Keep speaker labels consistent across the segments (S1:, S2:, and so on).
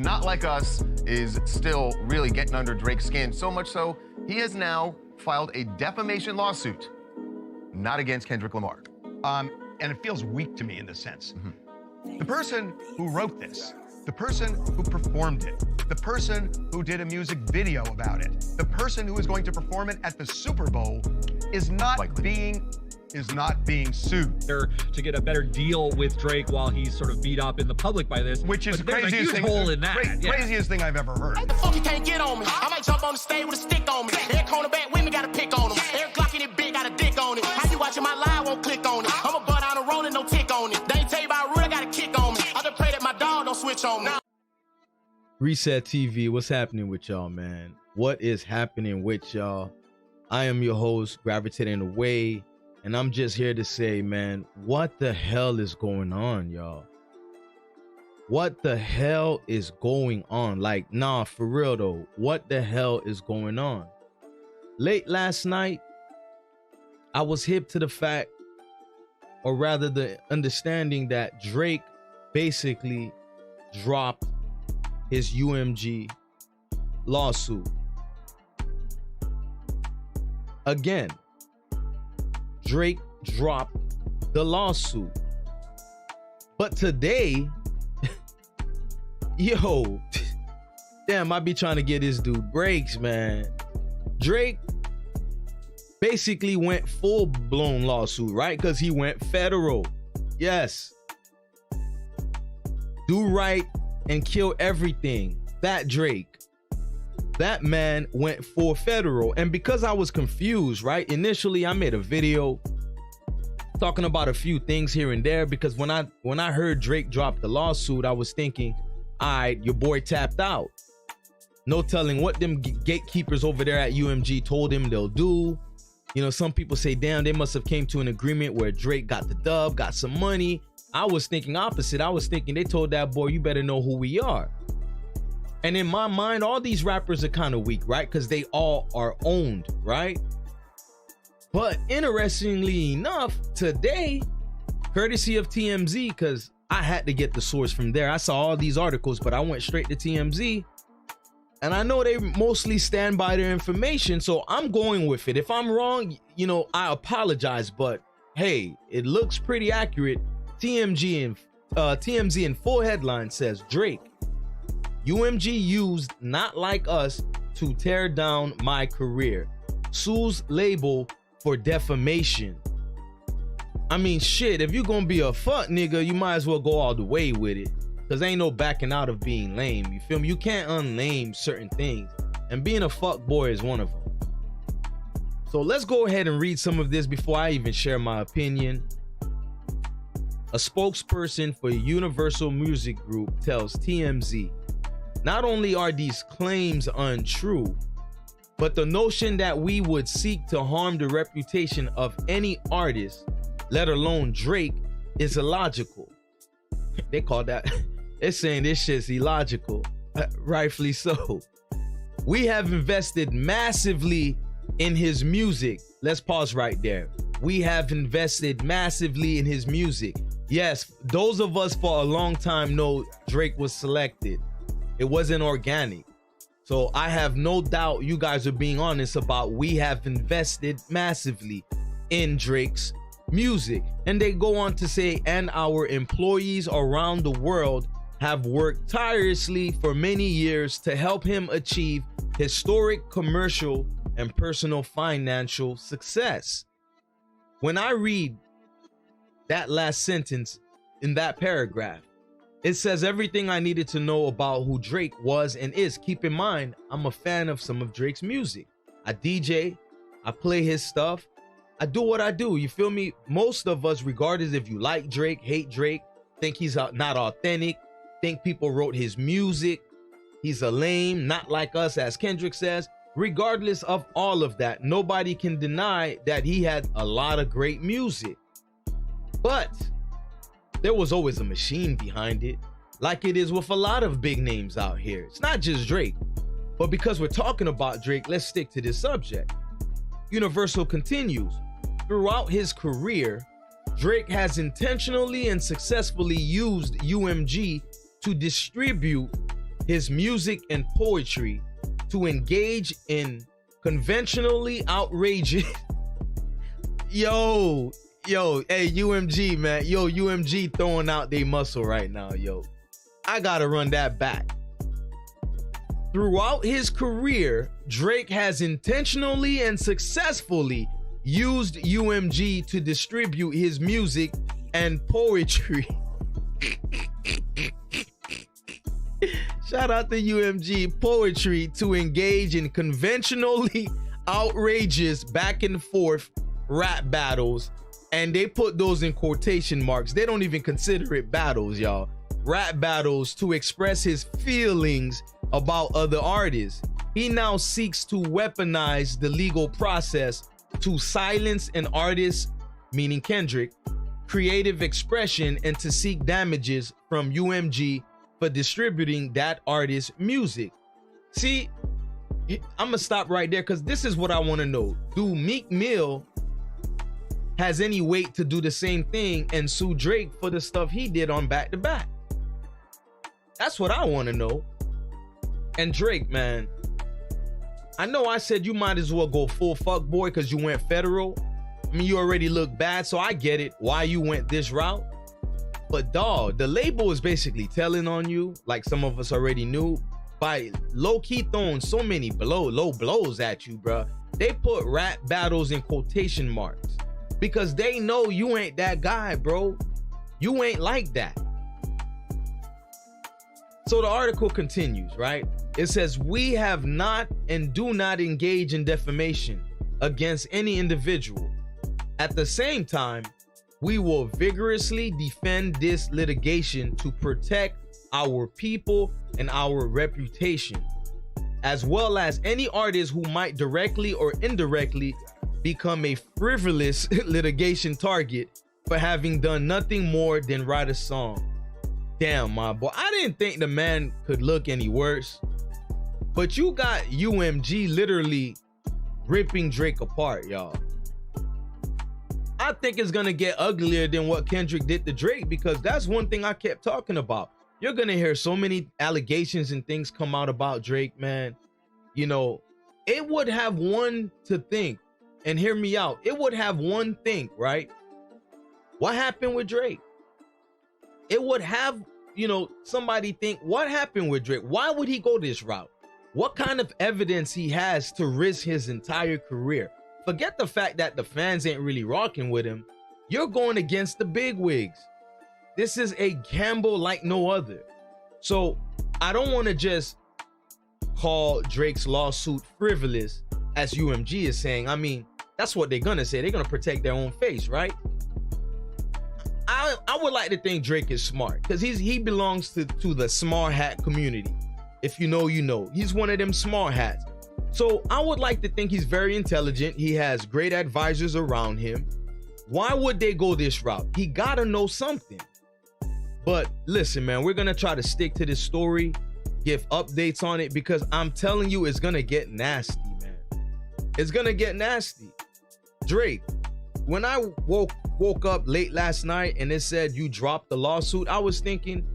S1: Not Like Us is still really getting under Drake's skin, so much so he has now filed a defamation lawsuit, not against Kendrick Lamar.
S2: And it feels weak to me in this sense. The person who wrote this, the person who performed it, the person who did a music video about it, the person who is going to perform it at the Super Bowl is not being sued.
S3: To get a better deal with Drake while he's sort of beat up in the public by this.
S2: Which is the craziest thing,
S3: hole in that.
S2: Craziest thing I've ever heard.
S4: The fuck you can't get on me. I might jump on the stage with a stick on me. Every cornerback with me got a pick on him. Every Glock in it big got a dick on it. How you watching my live won't click on it. I'm a butt on a roll and no tick on it. They ain't tell you about Rude, I got a kick on me. I just pray that my dog don't switch on me.
S5: Reset TV, what's happening with y'all, man? What is happening with y'all? I am your host, Gravitating Away, and I'm just here to say, man, what the hell is going on, y'all? What the hell is going on? Like, nah, for real though, what the hell is going on? Late last night, I was hip to the fact, or rather the understanding that Drake basically dropped his UMG lawsuit. Again, Drake dropped the lawsuit. But today, yo, damn, I be trying to get this dude breaks, man. Drake basically went full-blown lawsuit, right? Because he went federal. Yes. Do right and kill everything. That Drake, that man went for federal. And because I was confused, right? Initially, I made a video talking about a few things here and there, because when I heard Drake drop the lawsuit, I was thinking, all right, your boy tapped out. No telling what them gatekeepers over there at UMG told him they'll do. You know, some people say, damn, they must have came to an agreement where Drake got the dub, got some money. I was thinking opposite. I was thinking they told that boy, you better know who we are. And in my mind, all these rappers are kind of weak, right? Because they all are owned, right? But interestingly enough, today, courtesy of TMZ, because I had to get the source from there. I saw all these articles, but I went straight to TMZ. And I know they mostly stand by their information, so I'm going with it. If I'm wrong, you know, I apologize. But hey, it looks pretty accurate. TMZ in full headline says, Drake, UMG used Not Like Us to tear down my career. Sues label for defamation. I mean, shit, if you gonna be a fuck nigga, you might as well go all the way with it. Cause ain't no backing out of being lame. You feel me? You can't unlame certain things. And being a fuck boy is one of them. So let's go ahead and read some of this before I even share my opinion. A spokesperson for Universal Music Group tells TMZ, not only are these claims untrue, but the notion that we would seek to harm the reputation of any artist, let alone Drake, is illogical. They call that, they're saying this shit's illogical. Rightfully so. We have invested massively in his music. Let's pause right there. We have invested massively in his music. Yes, those of us for a long time know Drake was selected. It wasn't organic. So I have no doubt you guys are being honest about we have invested massively in Drake's music. And they go on to say, and our employees around the world have worked tirelessly for many years to help him achieve historic commercial and personal financial success. When I read that last sentence in that paragraph, it says everything I needed to know about who Drake was and is. Keep in mind, I'm a fan of some of Drake's music. I DJ, I play his stuff, I do what I do, you feel me? Most of us, regardless if you like Drake, hate Drake, think he's not authentic, think people wrote his music, he's a lame, not like us, as Kendrick says. Regardless of all of that, nobody can deny that he had a lot of great music. But there was always a machine behind it, like it is with a lot of big names out here. It's not just Drake. But because we're talking about Drake, let's stick to this subject. Universal continues, throughout his career, Drake has intentionally and successfully used UMG to distribute his music and poetry to engage in conventionally outrageous yo, hey UMG, man. Yo, UMG throwing out their muscle right now, yo. I gotta run that back. Throughout his career, Drake has intentionally and successfully used UMG to distribute his music and poetry. Shout out to UMG. Poetry to engage in conventionally outrageous back and forth rap battles. And they put those in quotation marks. They don't even consider it battles, y'all. Rap battles to express his feelings about other artists. He now seeks to weaponize the legal process to silence an artist, meaning Kendrick, creative expression, and to seek damages from UMG for distributing that artist's music. See, I'm gonna stop right there because this is what I want to know. Do Meek Mill has any weight to do the same thing and sue Drake for the stuff he did on Back to Back? That's what I want to know. And Drake, man, I know I said you might as well go full fuck boy because you went federal. I mean, you already look bad, so I get it why you went this route. But dawg, the label is basically telling on you, like some of us already knew, by low-key throwing so many low blows at you, bruh. They put rap battles in quotation marks because they know you ain't that guy, bro. You ain't like that. So the article continues, right? It says, we have not and do not engage in defamation against any individual. At the same time, we will vigorously defend this litigation to protect our people and our reputation, as well as any artist who might directly or indirectly become a frivolous litigation target for having done nothing more than write a song. Damn, my boy, I didn't think the man could look any worse, but you got UMG literally ripping Drake apart, y'all. I think it's gonna get uglier than what Kendrick did to Drake, because that's one thing I kept talking about. You're gonna hear so many allegations and things come out about Drake, man. You know, it would have one to think, and hear me out, it would have one think, right? What happened with Drake? It would have, you know, somebody think, what happened with Drake? Why would he go this route? What kind of evidence he has to risk his entire career? Forget the fact that the fans ain't really rocking with him. You're going against the bigwigs. This is a gamble like no other. So I don't want to just call Drake's lawsuit frivolous, as UMG is saying. I mean, that's what they're gonna say. They're gonna protect their own face, right? I would like to think Drake is smart, because he belongs to the smart hat community. If you know, you know. He's one of them smart hats. So I would like to think he's very intelligent. He has great advisors around him. Why would they go this route? He gotta know something. But listen, man, we're gonna try to stick to this story, give updates on it, because I'm telling you, it's gonna get nasty, man. It's gonna get nasty. Drake, when I woke up late last night and it said you dropped the lawsuit, I was thinking,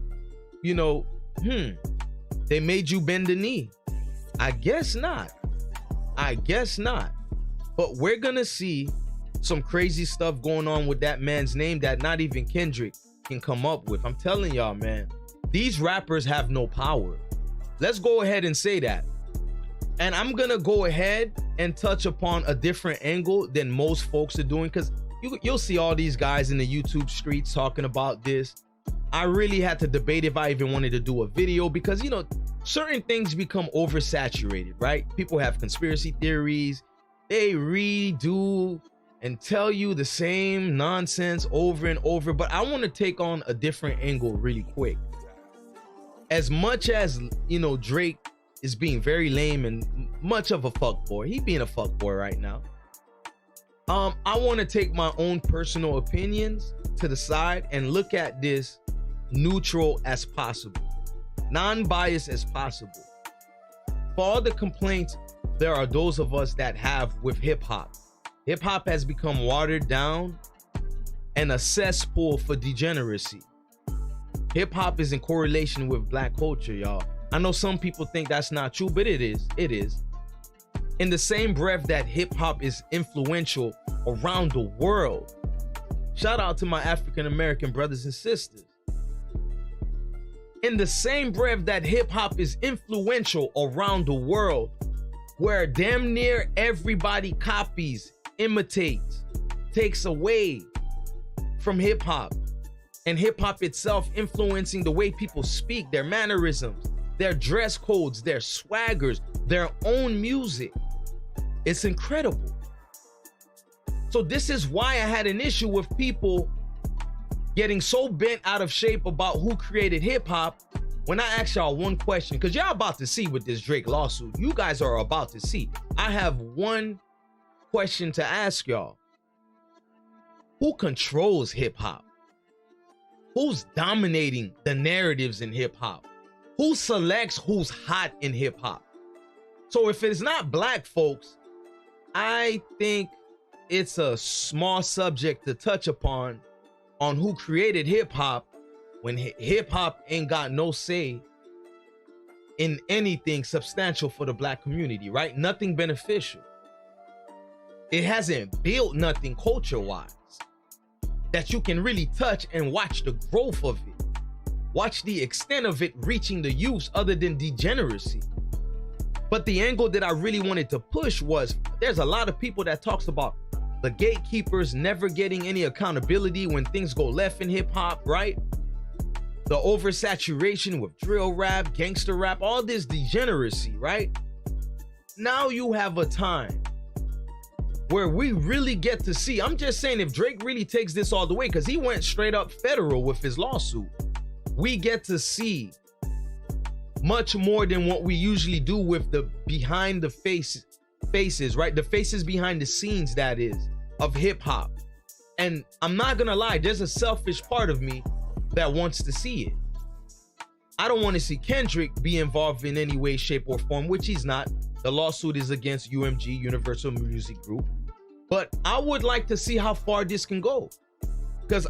S5: you know, they made you bend the knee. I guess not. I guess not. But we're gonna see some crazy stuff going on with that man's name that not even Kendrick can come up with. I'm telling y'all, man, these rappers have no power. Let's go ahead and say that. And I'm gonna go ahead and touch upon a different angle than most folks are doing, because you'll see all these guys in the YouTube streets talking about this. I really had to debate if I even wanted to do a video, because, you know, certain things become oversaturated, right? People have conspiracy theories. They redo and tell you the same nonsense over and over. But I want to take on a different angle really quick. As much as, you know, Drake is being very lame and much of a fuckboy, he being a fuckboy right now. I want to take my own personal opinions to the side and look at this neutral as possible, non-biased as possible. For all the complaints there are those of us that have with hip-hop, hip-hop has become watered down and a cesspool for degeneracy. Hip-hop is in correlation with black culture, y'all. I know some people think that's not true, but it is. It is. In the same breath that hip hop is influential around the world. Shout out to my African American brothers and sisters. In the same breath that hip hop is influential around the world, where damn near everybody copies, imitates, takes away from hip hop, and hip hop itself influencing the way people speak, their mannerisms, their dress codes, their swaggers, their own music. It's incredible. So this is why I had an issue with people getting so bent out of shape about who created hip hop when I asked y'all one question, because y'all about to see with this Drake lawsuit. You guys are about to see. I have one question to ask y'all. Who controls hip hop? Who's dominating the narratives in hip hop? Who selects who's hot in hip hop? So if it's not black folks, I think it's a small subject to touch upon on who created hip hop when hip hop ain't got no say in anything substantial for the black community, right? Nothing beneficial. It hasn't built nothing culture-wise that you can really touch and watch the growth of it. Watch the extent of it reaching the use other than degeneracy. But the angle that I really wanted to push was, there's a lot of people that talks about the gatekeepers never getting any accountability when things go left in hip hop, right? The oversaturation with drill rap, gangster rap, all this degeneracy, right? Now you have a time where we really get to see, I'm just saying, if Drake really takes this all the way, because he went straight up federal with his lawsuit, we get to see much more than what we usually do with the behind the faces, right? The faces behind the scenes, that is, of hip hop. And I'm not gonna lie, there's a selfish part of me that wants to see it. I don't want to see Kendrick be involved in any way, shape, or form, which he's not. The lawsuit is against UMG, Universal Music Group. But I would like to see how far this can go. Because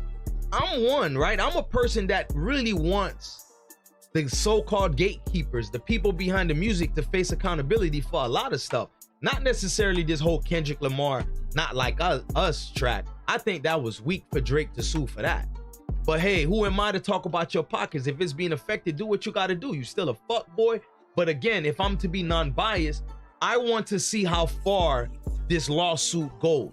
S5: I'm one, right? I'm a person that really wants the so-called gatekeepers, the people behind the music, to face accountability for a lot of stuff. Not necessarily this whole Kendrick Lamar, not like us track. I think that was weak for Drake to sue for that. But hey, who am I to talk about your pockets? If it's being affected, do what you gotta do. You still a fuck boy. But again, if I'm to be non-biased, I want to see how far this lawsuit goes.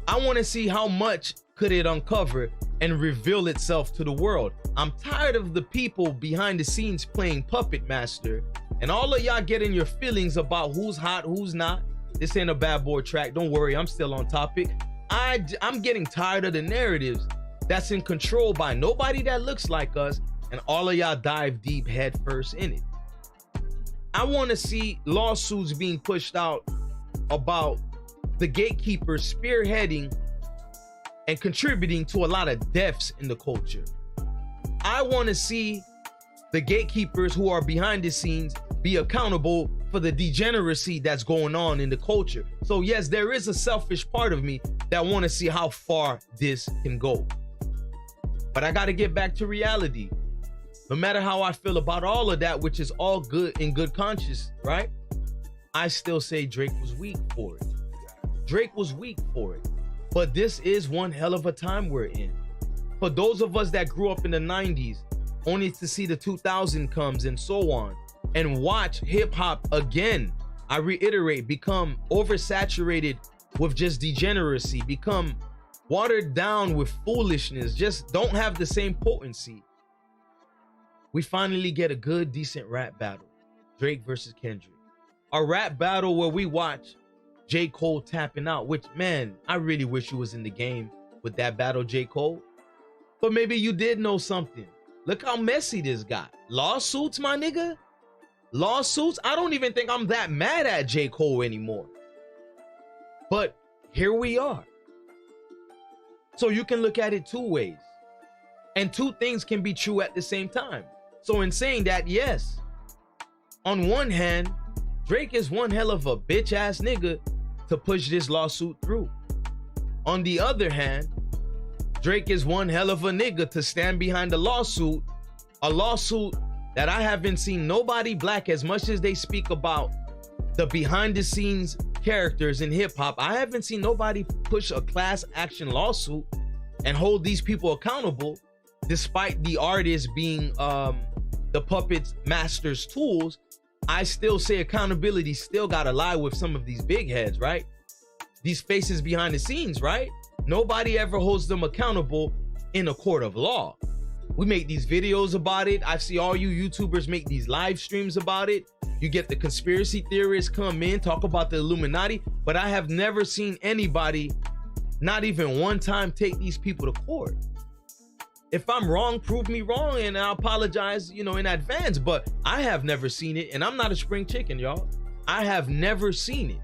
S5: I want to see how much could it uncover and reveal itself to the world. I'm tired of the people behind the scenes playing puppet master, and all of y'all getting your feelings about who's hot, who's not. This ain't a bad boy track. Don't worry, I'm still on topic. I'm getting tired of the narratives that's in control by nobody that looks like us, and all of y'all dive deep head first in it. I want to see lawsuits being pushed out about the gatekeepers spearheading and contributing to a lot of deaths in the culture. I want to see the gatekeepers who are behind the scenes be accountable for the degeneracy that's going on in the culture. So yes, there is a selfish part of me that want to see how far this can go. But I got to get back to reality. No matter how I feel about all of that, which is all good in good conscience, right? I still say Drake was weak for it. Drake was weak for it. But this is one hell of a time we're in. For those of us that grew up in the 90s, only to see the 2000 comes and so on, and watch hip hop again, I reiterate, become oversaturated with just degeneracy, become watered down with foolishness, just don't have the same potency. We finally get a good, decent rap battle. Drake versus Kendrick. A rap battle where we watch J. Cole tapping out, which, man, I really wish you was in the game with that battle, J. Cole. But maybe you did know something. Look how messy this got. Lawsuits, my nigga? Lawsuits? I don't even think I'm that mad at J. Cole anymore. But here we are. So you can look at it two ways. And two things can be true at the same time. So in saying that, yes, on one hand, Drake is one hell of a bitch ass nigga to push this lawsuit through. On the other hand, Drake is one hell of a nigga to stand behind a lawsuit that I haven't seen nobody black, as much as they speak about the behind the scenes characters in hip hop, I haven't seen nobody push a class action lawsuit and hold these people accountable, despite the artists being the puppets master's tools. I still say accountability still gotta lie with some of these big heads, right? These faces behind the scenes, right? Nobody ever holds them accountable in a court of law. We make these videos about it. I see all you YouTubers make these live streams about it. You get the conspiracy theorists come in, talk about the Illuminati, but I have never seen anybody, not even one time, take these people to court. If I'm wrong, prove me wrong, and I'll apologize, in advance, but I have never seen it, and I'm not a spring chicken, y'all. I have never seen it.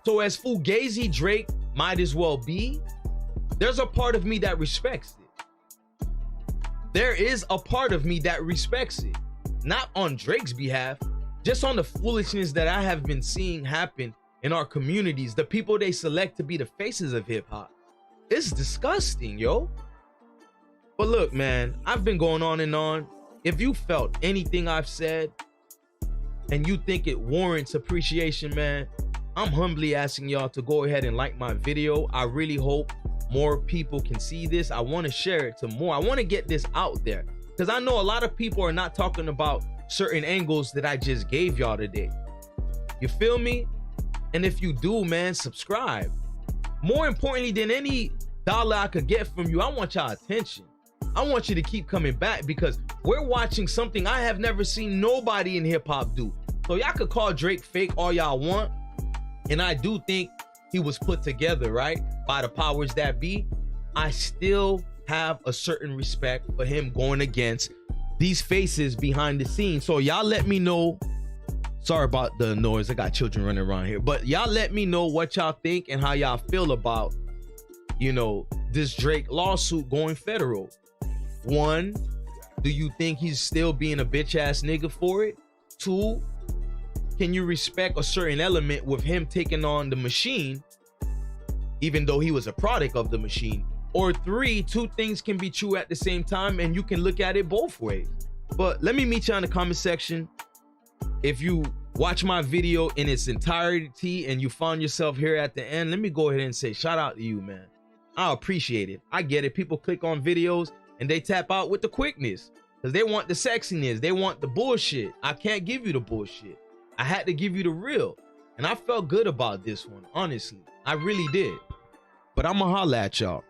S5: So as fugazi Drake might as well be, there's a part of me that respects it. There is a part of me that respects it. Not on Drake's behalf, just on the foolishness that I have been seeing happen in our communities, the people they select to be the faces of hip hop. It's disgusting, yo. But look, man, I've been going on and on. If you felt anything I've said and you think it warrants appreciation, man, I'm humbly asking y'all to go ahead and like my video. I really hope more people can see this. I want to share it to more. I want to get this out there because I know a lot of people are not talking about certain angles that I just gave y'all today. You feel me? And if you do, man, subscribe. More importantly than any dollar I could get from you, I want y'all attention. I want you to keep coming back because we're watching something I have never seen nobody in hip hop do. So y'all could call Drake fake all y'all want. And I do think he was put together, right, by the powers that be. I still have a certain respect for him going against these faces behind the scenes. So y'all let me know. Sorry about the noise. I got children running around here. But y'all let me know what y'all think and how y'all feel about, this Drake lawsuit going federal. 1, do you think he's still being a bitch ass nigga for it? 2, can you respect a certain element with him taking on the machine, even though he was a product of the machine? Or 3, 2 things can be true at the same time and you can look at it both ways. But let me meet you in the comment section. If you watch my video in its entirety and you found yourself here at the end, let me go ahead and say shout out to you, man. I appreciate it. I get it. People click on videos and they tap out with the quickness because they want the sexiness. They want the bullshit. I can't give you the bullshit. I had to give you the real. And I felt good about this one, honestly. I really did. But I'ma holla at y'all.